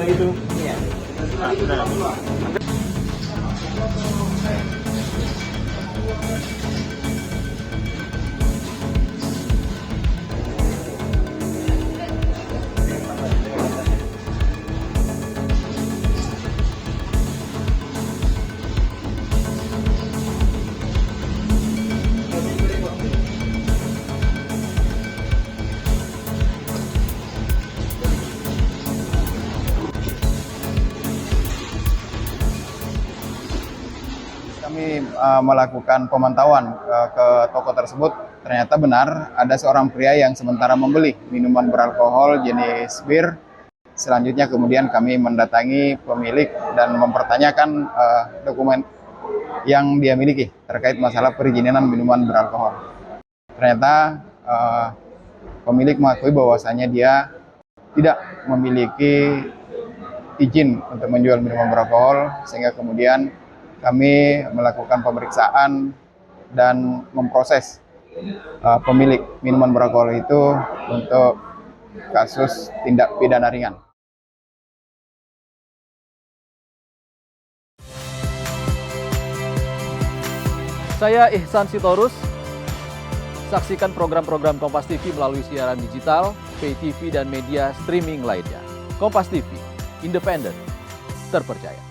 itu. Iya. Kami melakukan pemantauan ke toko tersebut. Ternyata benar ada seorang pria yang sementara membeli minuman beralkohol jenis bir. Selanjutnya kemudian kami mendatangi pemilik dan mempertanyakan dokumen yang dia miliki terkait masalah perizinan minuman beralkohol. Ternyata pemilik mengakui bahwasanya dia tidak memiliki izin untuk menjual minuman beralkohol, sehingga kemudian kami melakukan pemeriksaan dan memproses pemilik minuman beralkohol itu untuk kasus tindak pidana ringan. Saya Ihsan Sitorus. Saksikan program-program Kompas TV melalui siaran digital, pay TV, dan media streaming lainnya. Kompas TV, independen, terpercaya.